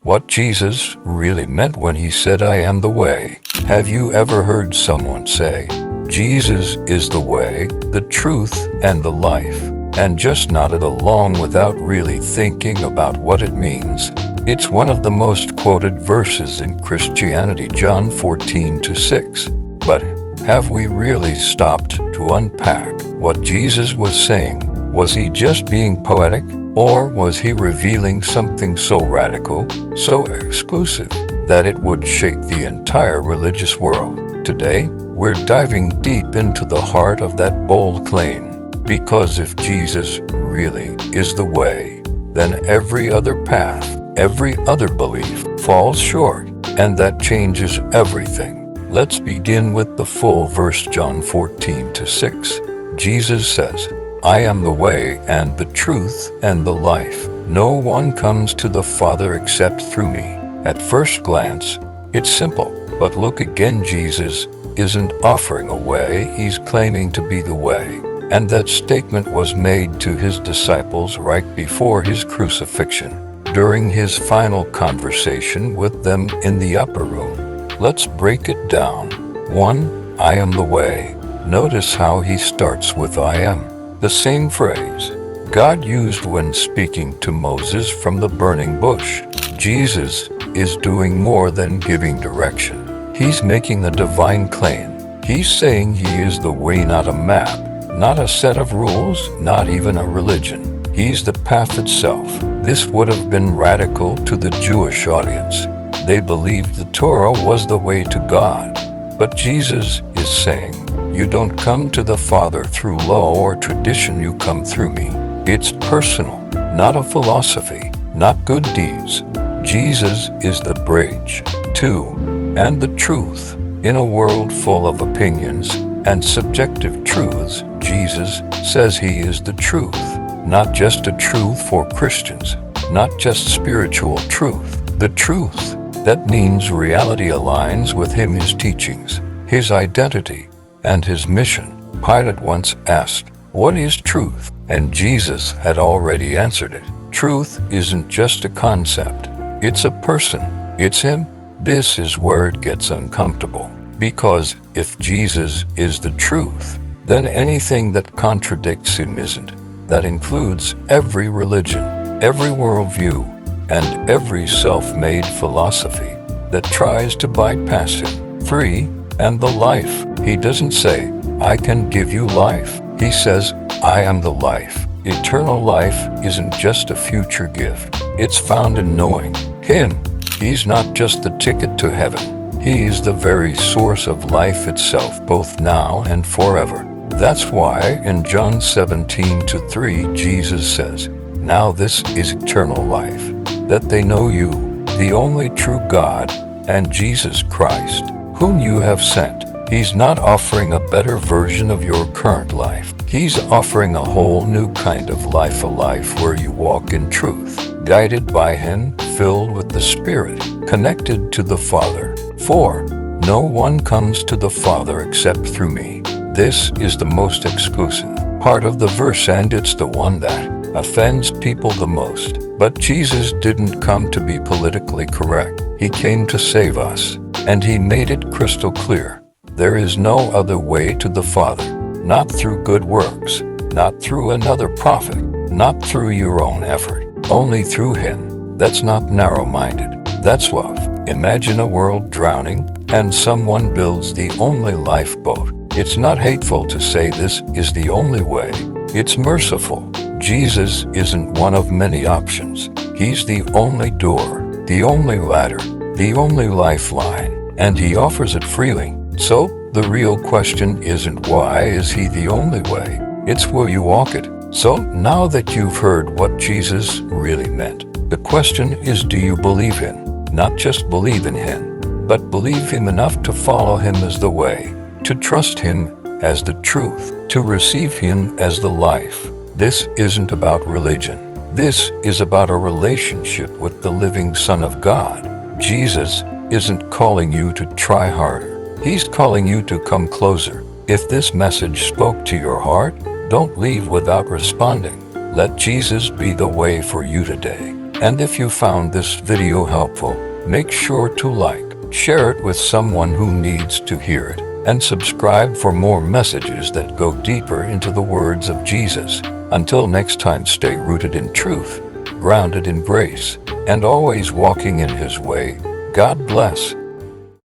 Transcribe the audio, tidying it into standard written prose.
what Jesus really meant when he said, "I am the way." Have you ever heard someone say, "Jesus is the way, the truth, and the life," and just nodded along without really thinking about what it means? It's one of the most quoted verses in Christianity, John 14:6. But have we really stopped to unpack what Jesus was saying? Was he just being poetic? Or was he revealing something so radical, so exclusive, that it would shake the entire religious world? Today, we're diving deep into the heart of that bold claim. Because if Jesus really is the way, then every other path, every other belief falls short, and that changes everything. Let's begin with the full verse, John 14:6. Jesus says, "I am the way and the truth and the life. No one comes to the Father except through me." At first glance, it's simple, but look again. Jesus isn't offering a way, he's claiming to be the way. And that statement was made to his disciples right before his crucifixion, during his final conversation with them in the upper room. Let's break it down. 1. I am the way. Notice how he starts with "I am." The same phrase God used when speaking to Moses from the burning bush. Jesus is doing more than giving direction. He's making a divine claim. He's saying he is the way, not a map, not a set of rules, not even a religion. He's the path itself. This would have been radical to the Jewish audience. They believed the Torah was the way to God. But Jesus is saying, you don't come to the Father through law or tradition, you come through me. It's personal, not a philosophy, not good deeds. Jesus is the bridge. 2. And the truth. In a world full of opinions and subjective truths, Jesus says he is the truth. Not just a truth for Christians, not just spiritual truth. The truth. That means reality aligns with him, his teachings, his identity, and his mission. Pilate once asked, "What is truth?" And Jesus had already answered it. Truth isn't just a concept. It's a person. It's him. This is where it gets uncomfortable. Because if Jesus is the truth, then anything that contradicts him isn't. That includes every religion, every worldview, and every self-made philosophy that tries to bypass him. 3. And the life. He doesn't say, "I can give you life." He says, "I am the life." Eternal life isn't just a future gift. It's found in knowing him. He's not just the ticket to heaven. He is the very source of life itself, both now and forever. That's why in John 17:3, Jesus says, "Now this is eternal life, that they know you, the only true God, and Jesus Christ, whom you have sent." He's not offering a better version of your current life. He's offering a whole new kind of life, a life where you walk in truth, guided by him, filled with the Spirit, connected to the Father. 4. No one comes to the Father except through me. This is the most exclusive part of the verse, and it's the one that offends people the most. But Jesus didn't come to be politically correct. He came to save us, and he made it crystal clear. There is no other way to the Father, not through good works, not through another prophet, not through your own effort, only through him. That's not narrow-minded. That's love. Imagine a world drowning, and someone builds the only lifeboat. It's not hateful to say this is the only way. It's merciful. Jesus isn't one of many options. He's the only door, the only ladder, the only lifeline, and he offers it freely. So, the real question isn't why is he the only way? It's will you walk it? So, now that you've heard what Jesus really meant, the question is, do you believe him? Not just believe in him, but believe him enough to follow him as the way, to trust him as the truth, to receive him as the life. This isn't about religion. This is about a relationship with the living Son of God. Jesus isn't calling you to try harder. He's calling you to come closer. If this message spoke to your heart, don't leave without responding. Let Jesus be the way for you today. And if you found this video helpful, make sure to like, share it with someone who needs to hear it, and subscribe for more messages that go deeper into the words of Jesus. Until next time, stay rooted in truth, grounded in grace, and always walking in His way. God bless.